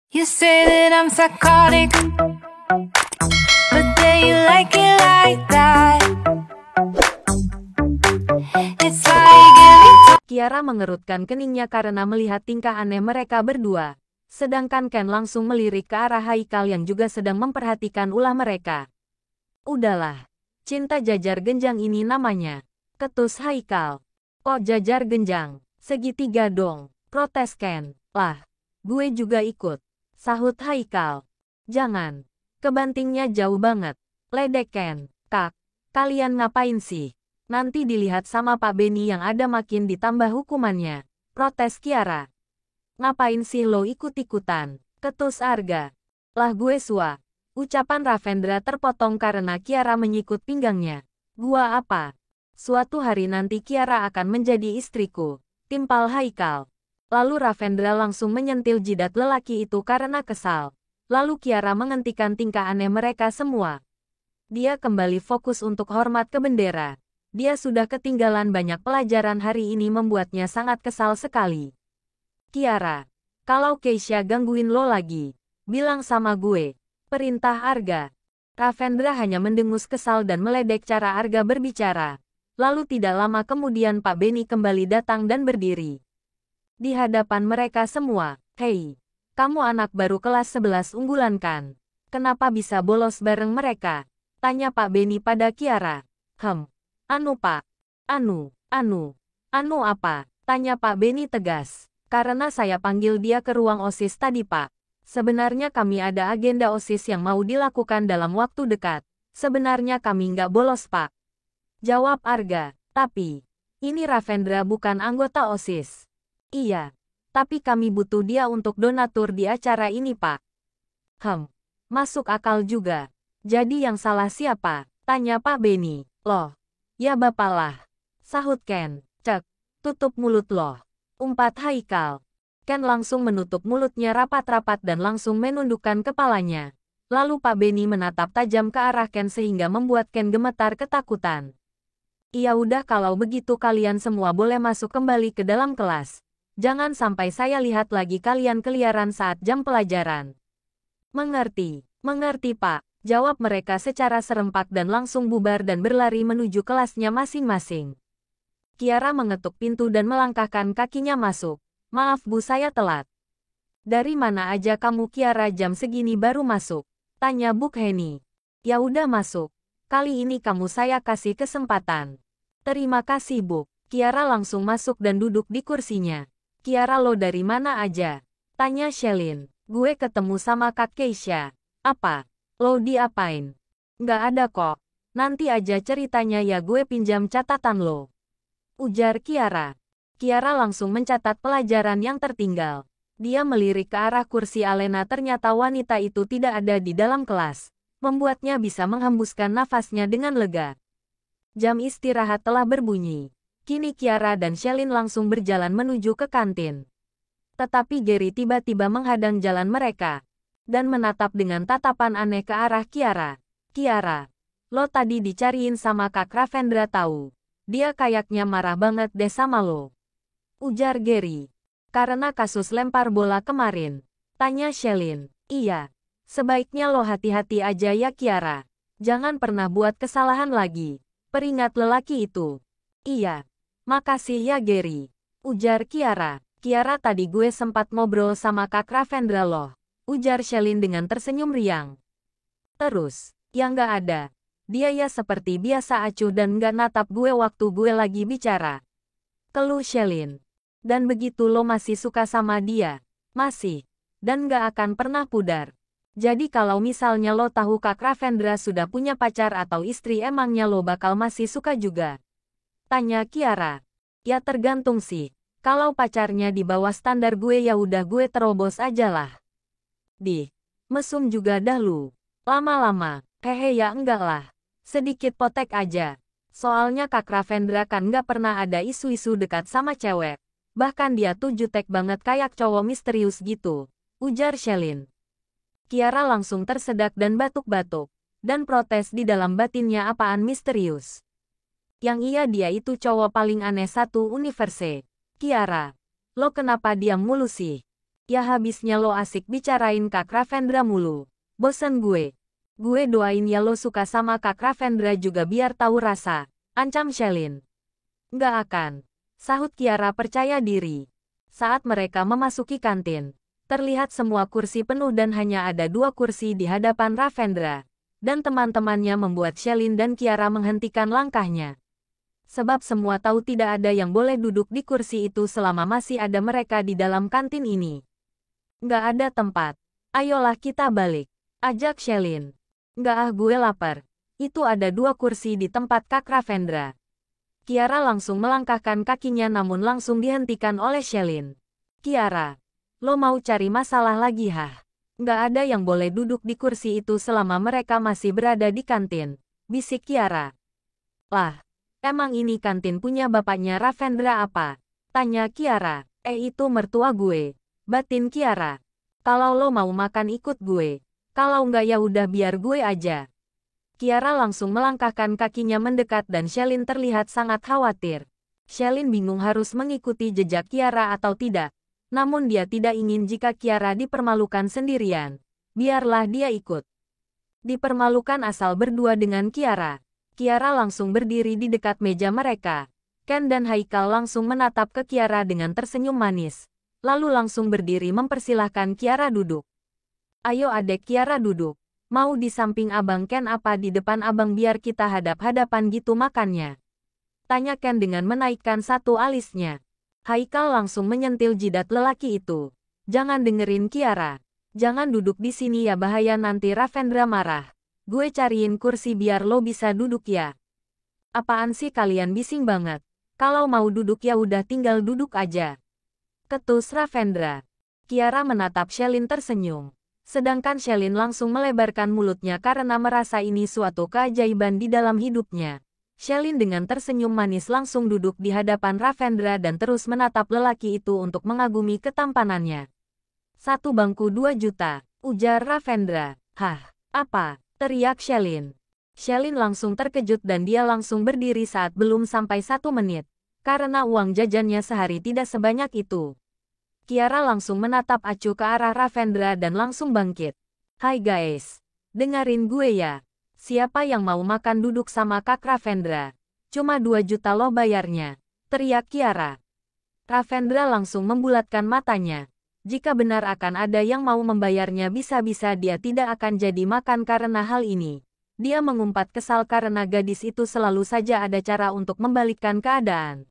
You say that I'm psychotic, but then you like it like that. It's like every Kiara mengerutkan keningnya karena melihat tingkah aneh mereka berdua. Sedangkan Ken langsung melirik ke arah Haikal yang juga sedang memperhatikan ulah mereka. Udahlah, cinta jajar genjang ini namanya. Ketus Haikal. Kok jajar genjang? Segitiga dong, protes Ken. Lah, gue juga ikut. Sahut Haikal. Jangan. Kebantingnya jauh banget. Ledek Ken. Kak, kalian ngapain sih? Nanti dilihat sama Pak Benny yang ada makin ditambah hukumannya. Protes Kiara. Ngapain sih lo ikut-ikutan? Ketus Arga. Lah gue sua. Ucapan Ravendra terpotong karena Kiara menyikut pinggangnya. Gua apa? Suatu hari nanti Kiara akan menjadi istriku. Timpal Haikal. Lalu Ravendra langsung menyentil jidat lelaki itu karena kesal. Lalu Kiara menghentikan tingkah aneh mereka semua. Dia kembali fokus untuk hormat ke bendera. Dia sudah ketinggalan banyak pelajaran hari ini membuatnya sangat kesal sekali. Kiara, kalau Keisha gangguin lo lagi, bilang sama gue. Perintah Arga. Ravendra hanya mendengus kesal dan meledek cara Arga berbicara. Lalu tidak lama kemudian Pak Benny kembali datang dan berdiri. Di hadapan mereka semua, hei, kamu anak baru kelas 11 unggulan kan? Kenapa bisa bolos bareng mereka? Tanya Pak Benny pada Kiara. Anu Pak. Anu apa? Tanya Pak Benny tegas. Karena saya panggil dia ke ruang OSIS tadi Pak. Sebenarnya kami ada agenda OSIS yang mau dilakukan dalam waktu dekat. Sebenarnya kami nggak bolos Pak. Jawab Arga. Tapi, ini Ravendra bukan anggota OSIS. Iya, tapi kami butuh dia untuk donatur di acara ini Pak. Masuk akal juga. Jadi yang salah siapa? Tanya Pak Benny. Loh, ya Bapak lah. Sahut Ken. Cek, tutup mulut loh. Umpat Haikal. Ken langsung menutup mulutnya rapat-rapat dan langsung menundukkan kepalanya. Lalu Pak Benny menatap tajam ke arah Ken sehingga membuat Ken gemetar ketakutan. Ya udah kalau begitu kalian semua boleh masuk kembali ke dalam kelas. Jangan sampai saya lihat lagi kalian keliaran saat jam pelajaran. Mengerti Pak. Jawab mereka secara serempak dan langsung bubar dan berlari menuju kelasnya masing-masing. Kiara mengetuk pintu dan melangkahkan kakinya masuk. Maaf Bu saya telat. Dari mana aja kamu Kiara jam segini baru masuk? Tanya Buk Heni. Ya udah masuk. Kali ini kamu saya kasih kesempatan. Terima kasih Buk. Kiara langsung masuk dan duduk di kursinya. Kiara lo dari mana aja? Tanya Shelin. Gue ketemu sama Kak Keisha. Apa? Lo diapain? Nggak ada kok. Nanti aja ceritanya ya gue pinjam catatan lo. Ujar Kiara. Kiara langsung mencatat pelajaran yang tertinggal. Dia melirik ke arah kursi Alena ternyata wanita itu tidak ada di dalam kelas. Membuatnya bisa menghembuskan nafasnya dengan lega. Jam istirahat telah berbunyi. Kini Kiara dan Shelin langsung berjalan menuju ke kantin. Tetapi Gary tiba-tiba menghadang jalan mereka. Dan menatap dengan tatapan aneh ke arah Kiara. Kiara, lo tadi dicariin sama Kak Ravendra tahu. Dia kayaknya marah banget deh sama lo. Ujar Gary. Karena kasus lempar bola kemarin. Tanya Shelin. Iya. Sebaiknya lo hati-hati aja ya Kiara. Jangan pernah buat kesalahan lagi. Peringat lelaki itu. Iya. Makasih ya Gary. Ujar Kiara. Kiara tadi gue sempat ngobrol sama Kak Ravendra loh. Ujar Shelin dengan tersenyum riang. Terus, ya nggak ada. Dia ya seperti biasa acuh dan nggak natap gue waktu gue lagi bicara. Keluh Shelin. Dan begitu lo masih suka sama dia. Masih. Dan nggak akan pernah pudar. Jadi kalau misalnya lo tahu Kak Ravendra sudah punya pacar atau istri emangnya lo bakal masih suka juga? Tanya Kiara. Ya tergantung sih. Kalau pacarnya di bawah standar gue ya udah gue terobos aja lah. Mesum juga dah lu. Lama-lama. Hehe ya enggak lah. Sedikit potek aja. Soalnya Kak Ravendra kan nggak pernah ada isu-isu dekat sama cewek. Bahkan dia tuh jutek banget kayak cowok misterius gitu. Ujar Shelin. Kiara langsung tersedak dan batuk-batuk. Dan protes di dalam batinnya apaan misterius. Yang dia itu cowok paling aneh satu universe. Kiara, lo kenapa diam mulu sih? Ya habisnya lo asik bicarain Kak Ravendra mulu. Bosen gue. Gue doain ya lo suka sama Kak Ravendra juga biar tahu rasa. Ancam Shelin. Nggak akan. Sahut Kiara percaya diri. Saat mereka memasuki kantin, terlihat semua kursi penuh dan hanya ada 2 kursi di hadapan Ravendra. Dan teman-temannya membuat Shelin dan Kiara menghentikan langkahnya. Sebab semua tahu tidak ada yang boleh duduk di kursi itu selama masih ada mereka di dalam kantin ini. Nggak ada tempat. Ayolah kita balik. Ajak Shelin. Nggak gue lapar. Itu ada 2 kursi di tempat Kak Ravendra. Kiara langsung melangkahkan kakinya namun langsung dihentikan oleh Shelin. Kiara, lo mau cari masalah lagi hah? Nggak ada yang boleh duduk di kursi itu selama mereka masih berada di kantin. Bisik Kiara. Lah, emang ini kantin punya bapaknya Ravendra apa? Tanya Kiara. Itu mertua gue. Batin Kiara. Kalau lo mau makan ikut gue. Kalau nggak ya udah biar gue aja. Kiara langsung melangkahkan kakinya mendekat dan Shelin terlihat sangat khawatir. Shelin bingung harus mengikuti jejak Kiara atau tidak. Namun dia tidak ingin jika Kiara dipermalukan sendirian. Biarlah dia ikut. Dipermalukan asal berdua dengan Kiara. Kiara langsung berdiri di dekat meja mereka. Ken dan Haikal langsung menatap ke Kiara dengan tersenyum manis. Lalu langsung berdiri mempersilahkan Kiara duduk. Ayo adek Kiara duduk. Mau di samping abang Ken apa di depan abang biar kita hadap-hadapan gitu makannya? Tanya Ken dengan menaikkan satu alisnya. Haikal langsung menyentil jidat lelaki itu. Jangan dengerin Kiara. Jangan duduk di sini ya bahaya nanti Ravendra marah. Gue cariin kursi biar lo bisa duduk ya. Apaan sih kalian bising banget? Kalau mau duduk ya udah tinggal duduk aja. Ketus Ravendra. Kiara menatap Shelin tersenyum. Sedangkan Shelin langsung melebarkan mulutnya karena merasa ini suatu keajaiban di dalam hidupnya. Shelin dengan tersenyum manis langsung duduk di hadapan Ravendra dan terus menatap lelaki itu untuk mengagumi ketampanannya. 1 bangku 2 juta, ujar Ravendra. Hah, apa? Teriak Shelin. Shelin langsung terkejut dan dia langsung berdiri saat belum sampai 1 menit. Karena uang jajannya sehari tidak sebanyak itu. Kiara langsung menatap acuh ke arah Ravendra dan langsung bangkit. Hai guys, dengerin gue ya. Siapa yang mau makan duduk sama Kak Ravendra? Cuma 2 juta loh bayarnya. Teriak Kiara. Ravendra langsung membulatkan matanya. Jika benar akan ada yang mau membayarnya bisa-bisa dia tidak akan jadi makan karena hal ini. Dia mengumpat kesal karena gadis itu selalu saja ada cara untuk membalikkan keadaan.